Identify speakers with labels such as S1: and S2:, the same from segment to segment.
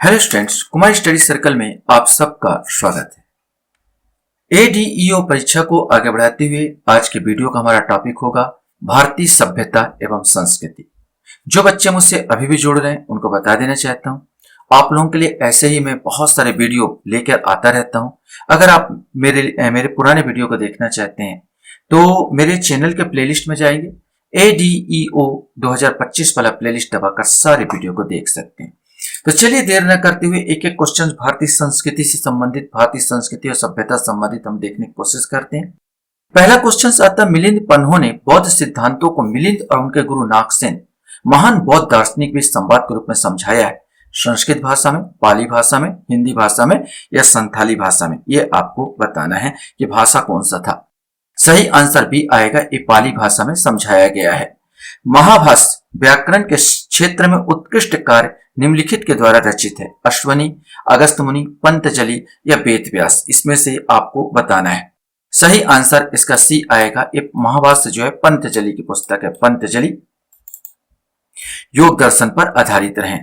S1: Hello students, Kumar study circle में आप सबका स्वागत है। एडीईओ परीक्षा को आगे बढ़ाते हुए आज के वीडियो का हमारा टॉपिक होगा भारतीय सभ्यता एवं संस्कृति। जो बच्चे मुझसे अभी भी जुड़ रहे हैं उनको बता देना चाहता हूं, आप लोगों के लिए ऐसे ही मैं बहुत सारे वीडियो लेकर आता रहता हूं। अगर आप मेरे पुराने वीडियो को देखना चाहते हैं तो मेरे चैनल के प्लेलिस्ट में जाएंगे, एडीईओ 2025 वाला प्लेलिस्ट दबाकर सारे वीडियो को देख सकते हैं। तो चलिए देर न करते हुए एक एक क्वेश्चन भारतीय संस्कृति से संबंधित, भारतीय संस्कृति और सभ्यता संबंधित हम देखने की कोशिश करते हैं। पहला क्वेश्चन आता है, मिलिंद पन्हो ने बौद्ध सिद्धांतों को मिलिंद और उनके गुरु नागसेन महान बौद्ध दार्शनिक बीच संवाद के रूप में समझाया है। संस्कृत भाषा में, पाली भाषा में, हिंदी भाषा में या संथाली भाषा में, ये आपको बताना है कि भाषा कौन सा था। सही आंसर बी आएगा, ये पाली भाषा में समझाया गया है। महाभाष्य व्याकरण के क्षेत्र में उत्कृष्ट कार्य निम्नलिखित के द्वारा रचित है। अश्वनी, अगस्त मुनि, पंतजलि या वेद व्यास, इसमें से आपको बताना है। सही आंसर इसका सी आएगा, ये महाभाष्य जो है पंतजलि की पुस्तक है। पंतजलि योग दर्शन पर आधारित रहे।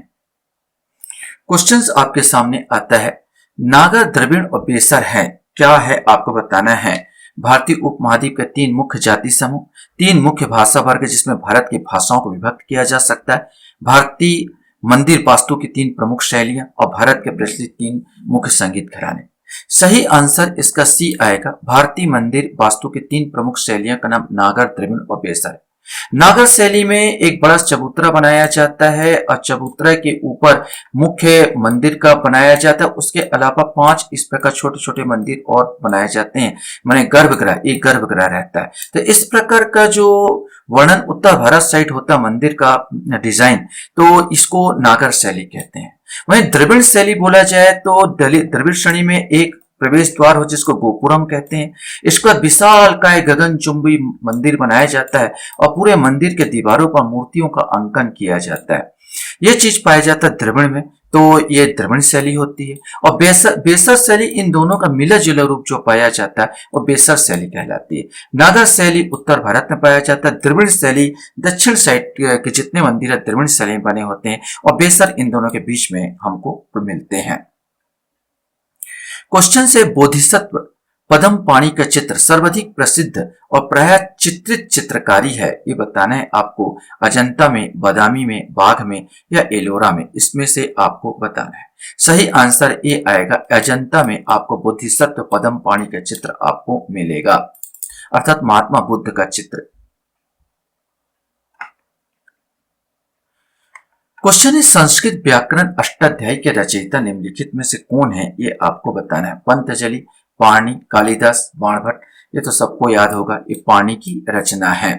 S1: क्वेश्चंस आपके सामने आता है, नागर, द्रविड़ और बेसर है, क्या है आपको बताना है। भारतीय उपमहाद्वीप के तीन मुख्य जाति समूह, तीन मुख्य भाषा वर्ग जिसमें भारत की भाषाओं को विभक्त किया जा सकता है, भारतीय मंदिर वास्तु की तीन प्रमुख शैलियां और भारत के प्रचलित तीन मुख्य संगीत घराने। सही आंसर इसका सी आएगा, भारतीय मंदिर वास्तु की तीन प्रमुख शैलियां का नाम नागर, द्रविड़ और बेसर है। नागर शैली में एक बड़ा चबूतरा बनाया जाता है और चबूतरा के ऊपर मुख्य मंदिर का बनाया जाता है। उसके अलावा 5 इस प्रकार छोटे छोटे मंदिर और बनाए जाते हैं, माने गर्भगृह, एक गर्भगृह रहता है। तो इस प्रकार का जो वर्णन उत्तर भारत साइड होता है मंदिर का डिजाइन, तो इसको नागर शैली कहते हैं। वहीं द्रविड़ शैली बोला जाए तो द्रविड़ श्रेणी में एक प्रवेश द्वार हो जिसको गोपुरम कहते हैं। इसके बाद विशाल काय गगनचुंबी मंदिर बनाया जाता है और पूरे मंदिर के दीवारों पर मूर्तियों का अंकन किया जाता है। यह चीज पाया जाता है द्रविड़ में, तो ये द्रविड़ शैली होती है। और बेसर शैली, इन दोनों का मिला जुला रूप जो पाया जाता है वो बेसर शैली कहलाती है। नागर शैली उत्तर भारत में पाया जाता है, द्रविड़ शैली दक्षिण साइड के जितने मंदिर है द्रविड़ शैली में बने होते हैं और बेसर इन दोनों के बीच में हमको मिलते हैं। क्वेश्चन से, बोधिसत्व पद्म पाणी का चित्र सर्वाधिक प्रसिद्ध और प्राय चित्रित चित्रकारी है, ये बताना है आपको। अजंता में, बादामी में, बाघ में या एलोरा में, इसमें से आपको बताना है। सही आंसर ए आएगा, अजंता में आपको बोधिसत्व पद्म पाणी का चित्र आपको मिलेगा, अर्थात महात्मा बुद्ध का चित्र। क्वेश्चन है, संस्कृत व्याकरण अष्टाध्यायी के रचयिता निम्नलिखित में से कौन है, ये आपको बताना है। पंतजलि, पाणि, कालिदास, बाणभट्ट, ये तो सबको याद होगा, ये पाणि की रचना है।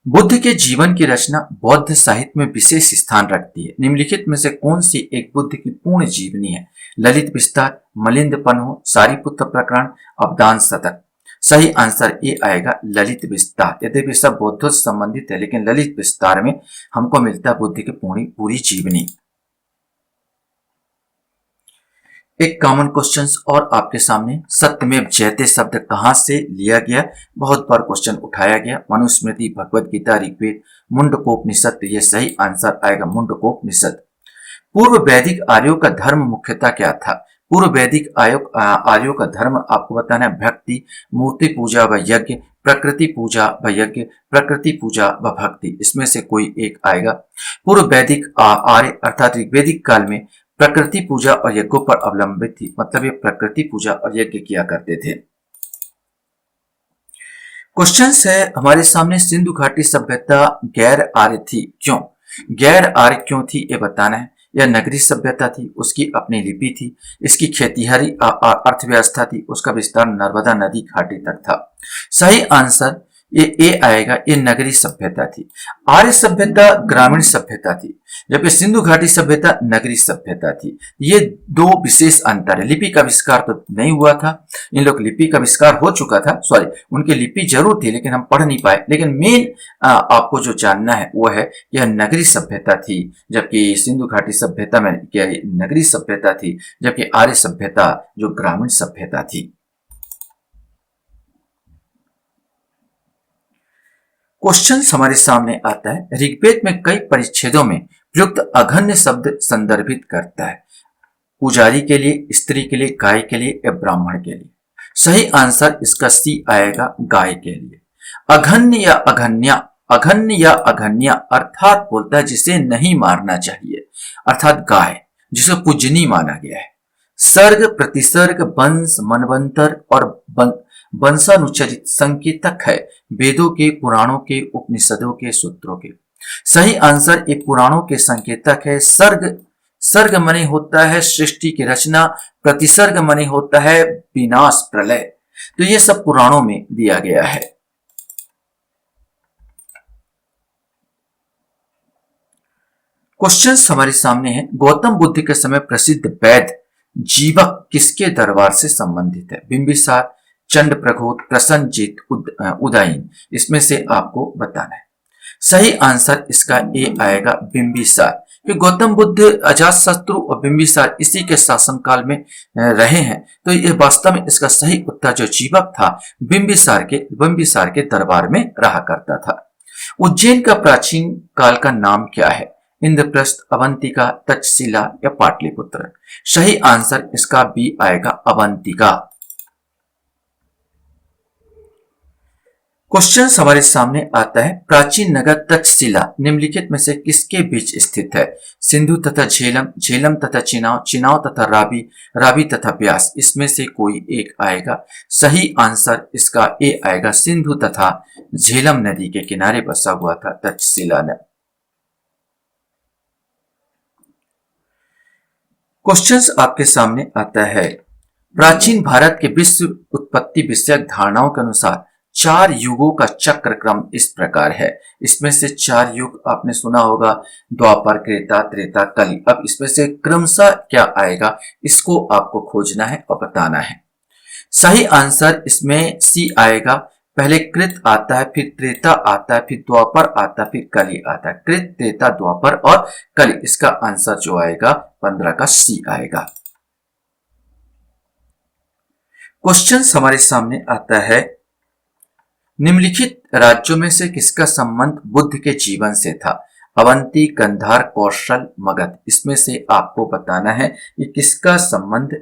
S1: बुद्ध के जीवन की रचना बौद्ध साहित्य में विशेष स्थान रखती है। निम्नलिखित में से कौन सी एक बुद्ध की पूर्ण जीवनी है। ललित विस्तार, मिलिंद पन्हो, सारीपुत्र प्रकरण, अवदान शतक। सही आंसर ये आएगा, ललित विस्तार। यद्यपि सब बौद्धों से संबंधित है लेकिन ललित विस्तार में हमको मिलता है बुद्ध की पूरी जीवनी। एक कॉमन क्वेश्चन और आपके सामने, सत्यमेव जयते शब्द कहां से लिया गया। बहुत बार क्वेश्चन उठाया गया, मनुस्मृति, भगवद गीता, ऋग्वेद, मुंडकोपनिषद। ये सही आंसर आएगा, मुंडकोपनिषद। पूर्व वैदिक आर्यों का धर्म मुख्यतः क्या था। पूर्व वैदिक आर्यों का धर्म आपको बताना है, भक्ति, मूर्ति पूजा व यज्ञ, प्रकृति पूजा व यज्ञ, प्रकृति पूजा व भक्ति, इसमें से कोई एक आएगा। पूर्व वैदिक आर्य अर्थात ऋग्वेदिक काल में प्रकृति पूजा और यज्ञों पर अवलंबित थी, मतलब ये प्रकृति पूजा और यज्ञ किया करते थे। क्वेश्चन है हमारे सामने, सिंधु घाटी सभ्यता गैर आर्य थी, क्यों। गैर आर्य क्यों थी ये बताना है। यह नगरीय सभ्यता थी, उसकी अपनी लिपि थी, इसकी खेतीहरी अर्थव्यवस्था थी, उसका विस्तार नर्मदा नदी घाटी तक था। सही आंसर ये ए आएगा, ये नगरीय सभ्यता थी। आर्य सभ्यता ग्रामीण सभ्यता थी, जबकि सिंधु घाटी सभ्यता नगरीय सभ्यता थी। ये दो विशेष अंतर है। लिपि का आविष्कार तो नहीं हुआ था, इन लोग लिपि का आविष्कार हो चुका था, सॉरी उनकी लिपि जरूर थी लेकिन हम पढ़ नहीं पाए। लेकिन मेन आपको जो जानना है वो है यह नगरीय सभ्यता थी, जबकि सिंधु घाटी सभ्यता में क्या नगरीय सभ्यता थी, जबकि आर्य सभ्यता जो ग्रामीण सभ्यता थी। क्वेश्चन हमारे सामने आता है, ऋग्वेद में कई परिच्छेदों में प्रयुक्त अघन्य शब्द संदर्भित करता है पुजारी के लिए, स्त्री के लिए, गाय के लिए या ब्राह्मण के लिए। सही आंसर इसका सी आएगा, गाय के लिए। अघन्य या अघन्या, अघन्य या अघन्या अर्थात बोलता है जिसे नहीं मारना चाहिए, अर्थात गाय जिसे पूजनीय माना गया है। सर्ग, प्रतिसर्ग, वंश, मनवंतर और वंशानुचरित संकेतक है वेदों के, पुराणों के, उपनिषदों के, सूत्रों के। सही आंसर ये पुराणों के संकेतक है। सर्ग, सर्ग मने होता है सृष्टि की रचना, प्रतिसर्ग मने होता है विनाश, प्रलय। तो ये सब पुराणों में दिया गया है। क्वेश्चंस हमारे सामने है। गौतम बुद्ध के समय प्रसिद्ध वैद्य जीवक किसके दरबार से संबंधित है? बिंबिसार, चंडप्रघोत, प्रसन्नजीत, उदयन। इसमें से आपको बताना है। सही आंसर इसका ए आएगा, बिंबिसार। कि गौतम बुद्ध, अजातशत्रु और बिंबिसार इसी के शासनकाल में रहे हैं, तो ये वास्तव में इसका सही उत्तर जो जीवक था बिंबिसार के दरबार में रहा करता था। उज्जैन का प्राचीन काल का नाम क्या है? इंद्रप्रस्थ, अवंतिका, तक्षशिला या पाटलिपुत्र। सही आंसर इसका बी आएगा, अवंतिका। क्वेश्चन हमारे सामने आता है। प्राचीन नगर तक्षशिला निम्नलिखित में से किसके बीच स्थित है? सिंधु तथा झेलम, झेलम तथा चिनाव, चिनाव तथा रावी, रावी तथा ब्यास। इसमें से कोई एक आएगा। सही आंसर इसका ए आएगा, सिंधु तथा झेलम नदी के किनारे बसा हुआ था तक्षशिला ने। क्वेश्चंस आपके सामने आता है। प्राचीन भारत के विश्व उत्पत्ति विषयक धारणाओं के अनुसार 4 युगों का चक्र क्रम इस प्रकार है। इसमें से 4 युग आपने सुना होगा, द्वापर, त्रेता, त्रेता, कली। अब इसमें से क्रमशः क्या आएगा, इसको आपको खोजना है और बताना है। सही आंसर इसमें सी आएगा। पहले कृत आता है, फिर त्रेता आता है, फिर द्वापर आता है, फिर कली आता है। कृत, त्रेता, द्वापर और कली। इसका आंसर जो आएगा 15 का सी आएगा। क्वेश्चन हमारे सामने आता है। निम्नलिखित राज्यों में से किसका संबंध बुद्ध के जीवन से था? अवंती, गंधार, कौशल, मगध। इसमें से आपको बताना है कि किसका संबंध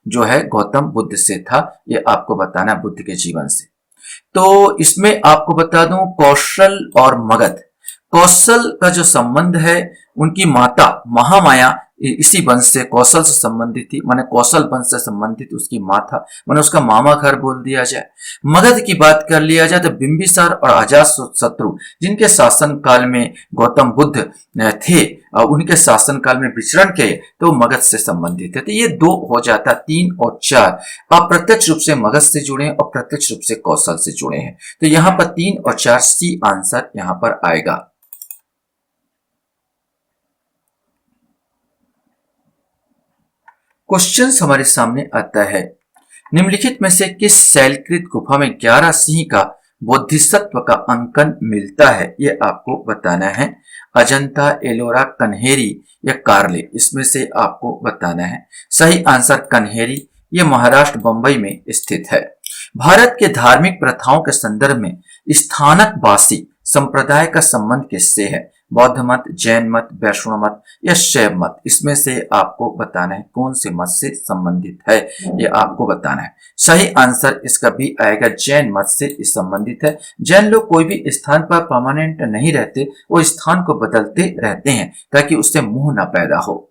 S1: जो है गौतम बुद्ध से था। ये आपको बताना है बुद्ध के जीवन से। तो इसमें आपको बता दूं, कौशल और मगध। कौशल का जो संबंध है, उनकी माता महामाया इसी वंश से, कौशल से संबंधित थी, माने कौशल वंश से संबंधित उसकी माँ था, माने उसका मामा घर बोल दिया जाए। मगध की बात कर लिया जाए तो बिंबिसार और अजातशत्रु जिनके शासन काल में गौतम बुद्ध थे, उनके शासन काल में विचरण किए, तो मगध से संबंधित है। तो ये 2 हो जाता, 3 और 4 अप्रत्यक्ष रूप से मगध से जुड़े हैं और प्रत्यक्ष रूप से कौशल से जुड़े हैं। तो यहाँ पर 3 और 4 सी आंसर यहाँ पर आएगा। क्वेश्चन हमारे सामने आता है। निम्नलिखित में से किस शैलकृत गुफा में 11 सिंह का बोधिसत्व का अंकन मिलता है? ये आपको बताना है। अजंता, एलोरा, कन्हेरी या कार्ले। इसमें से आपको बताना है। सही आंसर कन्हेरी। ये महाराष्ट्र, बंबई में स्थित है। भारत के धार्मिक प्रथाओं के संदर्भ में स्थानकवासी संप्रदाय का संबंध किससे है? बौद्ध मत, जैन मत, वैष्णव मत या शैव मत। इसमें से आपको बताना है कौन से मत से संबंधित है, ये आपको बताना है। सही आंसर इसका भी आएगा, जैन मत से संबंधित है। जैन लोग कोई भी स्थान पर परमानेंट नहीं रहते, वो स्थान को बदलते रहते हैं ताकि उससे मोह न पैदा हो।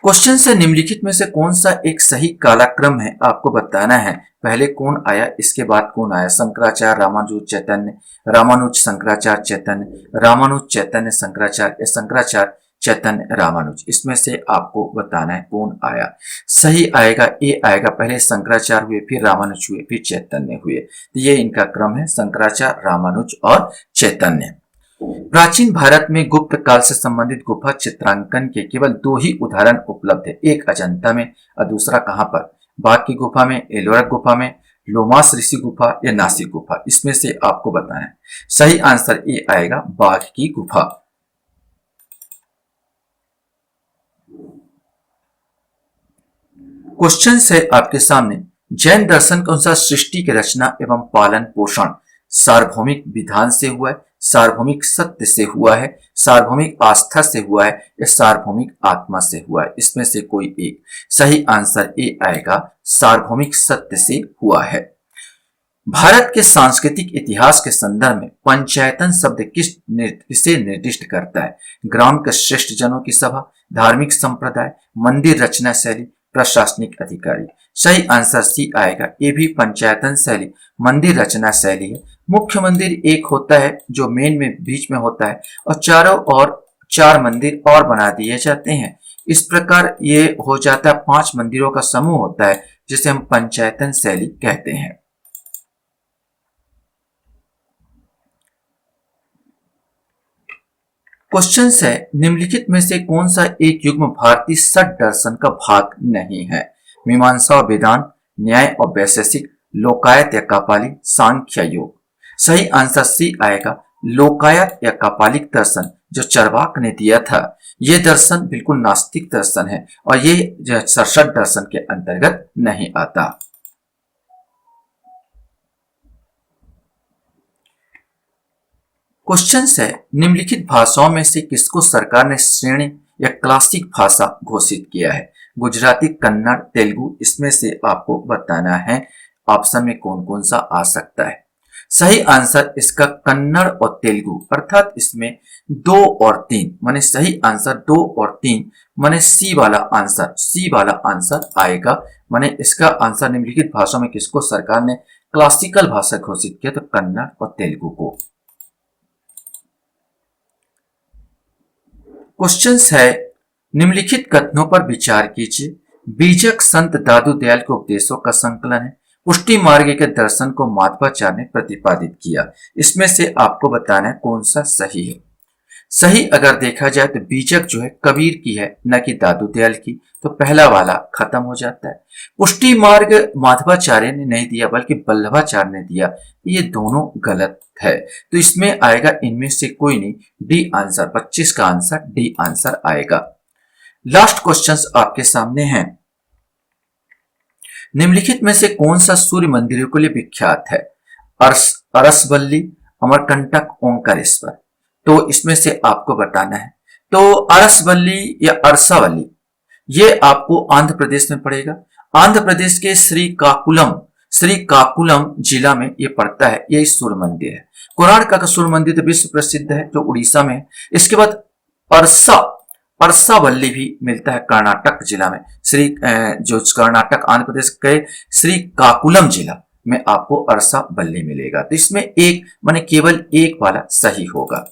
S1: क्वेश्चन से निम्नलिखित में से कौन सा एक सही कालक्रम है, आपको बताना है। पहले कौन आया, इसके बाद कौन आया? शंकराचार्य, रामानुज, चैतन्य, रामानुज, शंकराचार्य, चैतन्य, रामानुज, चैतन्य, शंकराचार्य या शंकराचार्य, चैतन्य, रामानुज। इसमें से आपको बताना है कौन आया। सही आएगा, ए आएगा। पहले शंकराचार्य हुए, फिर रामानुज हुए, फिर चैतन्य हुए। तो ये इनका क्रम है, शंकराचार्य, रामानुज और चैतन्य। प्राचीन भारत में गुप्त काल से संबंधित गुफा चित्रांकन के केवल 2 ही उदाहरण उपलब्ध है। एक अजंता में और दूसरा कहां पर? बाघ की गुफा में, एलोरा गुफा में, लोमास ऋषि गुफा या नासिक गुफा। इसमें से आपको बताना है। सही आंसर ये आएगा, बाघ की गुफा। क्वेश्चन है आपके सामने। जैन दर्शन के अनुसार सृष्टि की रचना एवं पालन पोषण सार्वभौमिक विधान से हुआ है, सार्वभौमिक सत्य से हुआ है, सार्वभौमिक आस्था से हुआ है या सार्वभौमिक आत्मा से हुआ है। इसमें से कोई एक सही आंसर ए आएगा, सार्वभौमिक सत्य से हुआ है। भारत के सांस्कृतिक इतिहास के संदर्भ में पंचायतन शब्द किसे निर्दिष्ट करता है? ग्राम के श्रेष्ठ जनों की सभा, धार्मिक संप्रदाय, मंदिर रचना शैली, प्रशासनिक अधिकारी। सही आंसर सी आएगा, ये भी पंचायतन शैली मंदिर रचना शैली है। मुख्य मंदिर एक होता है जो मेन में बीच में होता है और चारों ओर 4 मंदिर और बना दिए जाते हैं। इस प्रकार ये हो जाता है 5 मंदिरों का समूह होता है जिसे हम पंचायतन शैली कहते हैं। क्वेश्चन है, निम्नलिखित में से कौन सा एक युग्म भारतीय षट दर्शन का भाग नहीं है? मीमांसा और वेदांत, न्याय और वैशेषिक, लोकायत या कापालिक, सांख्य योग। सही आंसर सी आएगा, लोकायत या कापालिक दर्शन जो चरवाक ने दिया था। यह दर्शन बिल्कुल नास्तिक दर्शन है और ये षट दर्शन के अंतर्गत नहीं आता। क्वेश्चन है, निम्नलिखित भाषाओं में से किसको सरकार ने श्रेणी या क्लासिक भाषा घोषित किया है? गुजराती, कन्नड़, तेलुगु। इसमें से आपको बताना है ऑप्शन में कौन कौन सा आ सकता है। सही आंसर इसका कन्नड़ और तेलुगु, अर्थात इसमें 2 और 3 माने सही आंसर 2 और 3 माने सी वाला आंसर आएगा। माने इसका आंसर निम्नलिखित भाषाओं में किसको सरकार ने क्लासिकल भाषा घोषित किया? तो कन्नड़ और तेलुगु को। क्वेश्चन है, निम्नलिखित कथनों पर विचार कीजिए। बीजक संत दादू दयाल के उपदेशों का संकलन है। पुष्टि मार्ग के दर्शन को माधवाचार्य ने प्रतिपादित किया। इसमें से आपको बताना है कौन सा सही है। सही अगर देखा जाए तो बीजक जो है कबीर की है, न कि दादू दयाल की, तो पहला वाला खत्म हो जाता है। पुष्टि मार्ग माधवाचार्य ने नहीं दिया बल्कि वल्लभाचार्य ने दिया, ये दोनों गलत है। तो इसमें आएगा इनमें से कोई नहीं, डी आंसर, 25 का आंसर डी आंसर आएगा। लास्ट क्वेश्चंस आपके सामने हैं। निम्नलिखित में से कौन सा सूर्य मंदिरों के लिए विख्यात है? अरसवल्ली, अमरकंटक, ओंकारेश्वर। तो इसमें से आपको बताना है। तो अरसवल्ली या अरसावली ये आपको आंध्र प्रदेश में पड़ेगा। आंध्र प्रदेश के श्रीकाकुलम जिला में ये पड़ता है। ये सूर्य मंदिर है। कोणार्क का सूर्य मंदिर तो विश्व प्रसिद्ध है जो उड़ीसा में है। इसके बाद अरसावल्ली भी मिलता है कर्नाटक जिला में। जो कर्नाटक आंध्र प्रदेश के श्रीकाकुलम जिला में आपको अरसावल्ली मिलेगा। तो इसमें एक माने केवल एक वाला सही होगा।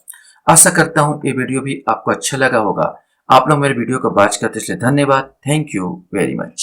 S1: आशा करता हूं ये वीडियो भी आपको अच्छा लगा होगा। आप लोग मेरे वीडियो को वॉच करते इसलिए धन्यवाद। Thank you very much.